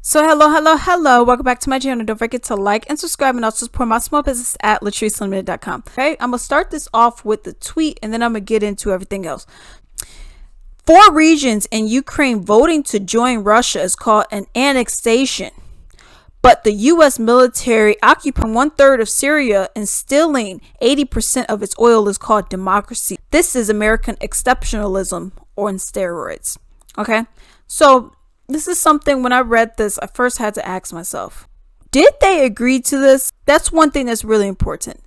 So hello, welcome back to my channel. Don't forget to like and subscribe, and also support my small business at latricelimited.com. Okay, I'm gonna start this off with the tweet, and then I'm gonna get into everything else. 4 regions in Ukraine voting to join Russia is called an annexation, but the U.S. military occupying 1/3 of Syria and stealing 80% of its oil is called democracy. This is American exceptionalism on steroids. Okay, so this is something, when I read this, I first had to ask myself, did they agree to this? That's one thing that's really important.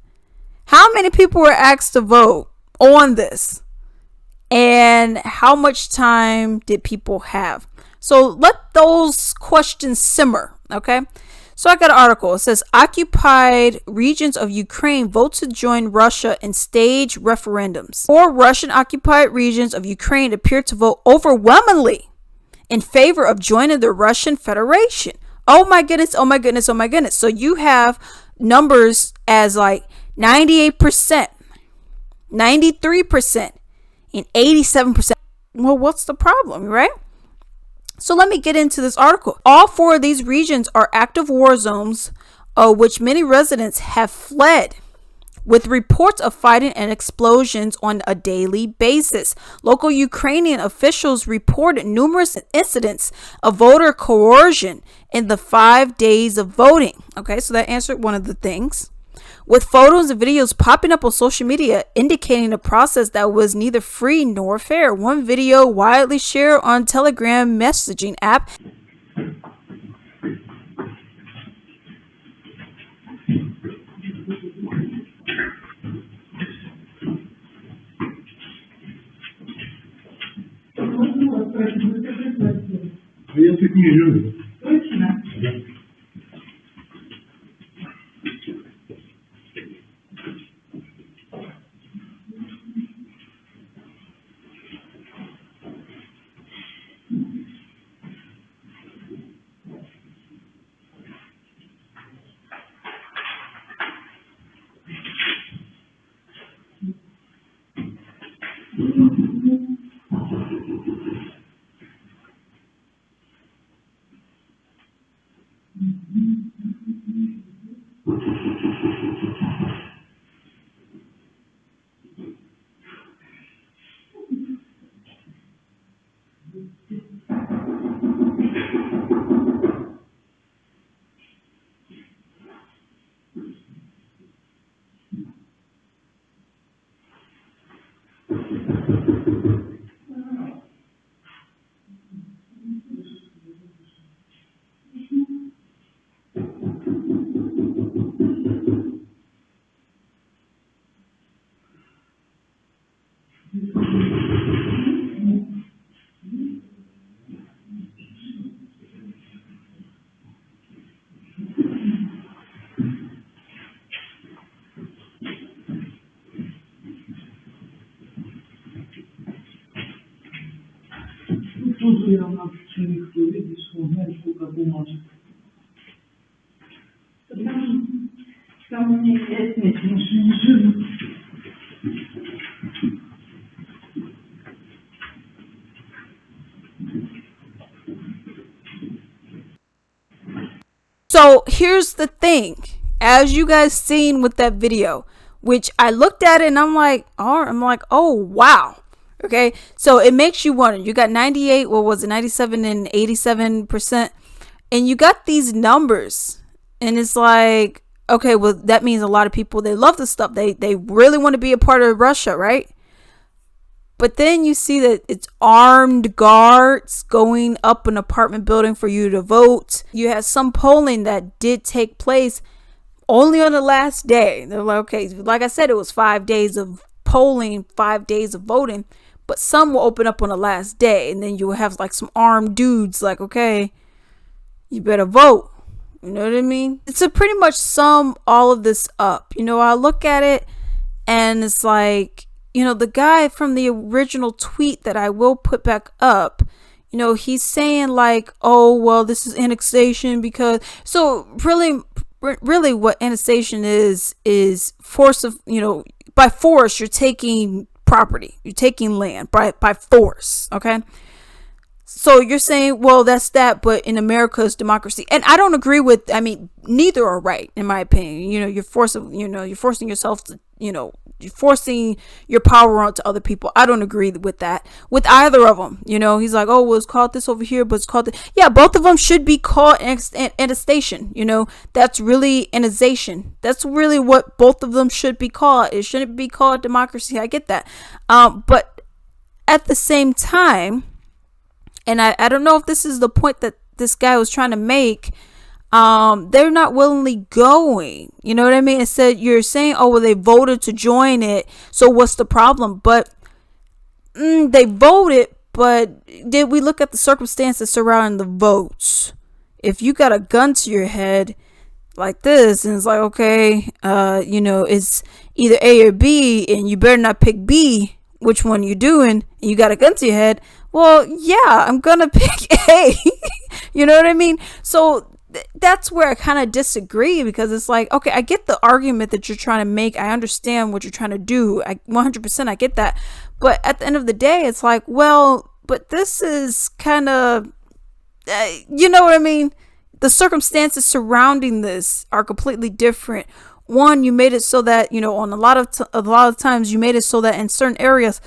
How many people were asked to vote on this? And how much time did people have? So let those questions simmer, okay? So I got an article. It says, occupied regions of Ukraine vote to join Russia in stage referendums. 4 Russian occupied regions of Ukraine appear to vote overwhelmingly in favor of joining the Russian Federation. Oh my goodness, oh my goodness, oh my goodness. So you have numbers as like 98%, 93%, and 87%. Well, what's the problem, right? So let me get into this article. All 4 of these regions are active war zones, which many residents have fled, with reports of fighting and explosions on a daily basis. Local Ukrainian officials reported numerous incidents of voter coercion in the 5 days of voting. Okay, so that answered one of the things. With photos and videos popping up on social media indicating a process that was neither free nor fair. One video widely shared on Telegram messaging app So here's the thing, as you guys seen with that video, which I looked at it and I'm like, oh wow. Okay, so it makes you wonder. You got 98, what was it, 97 and 87%, and you got these numbers, and it's like, okay, well, that means a lot of people, they love this stuff. They really want to be a part of Russia, right? But then you see that it's armed guards going up an apartment building for you to vote. You had some polling that did take place only on the last day. They're like, okay, like I said, it was 5 days of polling, 5 days of voting, but some will open up on the last day, and then you will have like some armed dudes like, okay, you better vote. You know what I mean? It's to pretty much sum all of this up. You know, I look at it and it's like, you know, the guy from the original tweet that I will put back up, you know, he's saying like, oh, well, this is annexation because, so really what annexation is force of, you know, by force, you're taking property, you're taking land by force. Okay. So you're saying, well, that's that, but in America's democracy, and I don't agree with. I mean, neither are right, in my opinion. You're forcing yourself to, you're forcing your power onto other people. I don't agree with that, with either of them. He's like, oh, well, it's called this over here, but it's called yeah, both of them should be called annexation. That's really annexation. That's really what both of them should be called. It shouldn't be called democracy. I get that, but at the same time. And I don't know if this is the point that this guy was trying to make. They're not willingly going. You know what I mean? It said, you're saying, oh, well, they voted to join it, so what's the problem? But they voted, but did we look at the circumstances surrounding the votes? If you got a gun to your head like this, and it's like, okay, it's either A or B, and you better not pick B, which one you doing, and you got a gun to your head, well, yeah, I'm gonna pick A. You know what I mean? So that's where I kind of disagree, because it's like, okay, I get the argument that you're trying to make. I understand what you're trying to do. 100% I get that. But at the end of the day, it's like, well, but this is kind of, you know what I mean? The circumstances surrounding this are completely different. One, you made it so that, on a lot of times you made it so that in certain areas,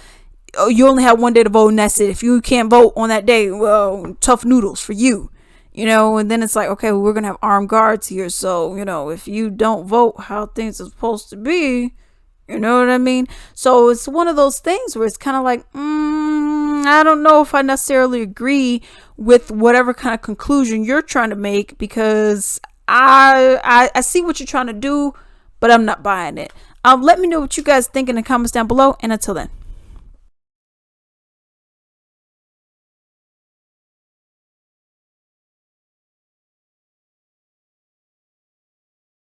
you only have one day to vote, and that's it. If you can't vote on that day, well, tough noodles for you, and then it's like, okay, well, we're going to have armed guards here. So, if you don't vote how things are supposed to be, you know what I mean? So it's one of those things where it's kind of like, I don't know if I necessarily agree with whatever kind of conclusion you're trying to make, because I see what you're trying to do, but I'm not buying it. Let me know what you guys think in the comments down below, and until then.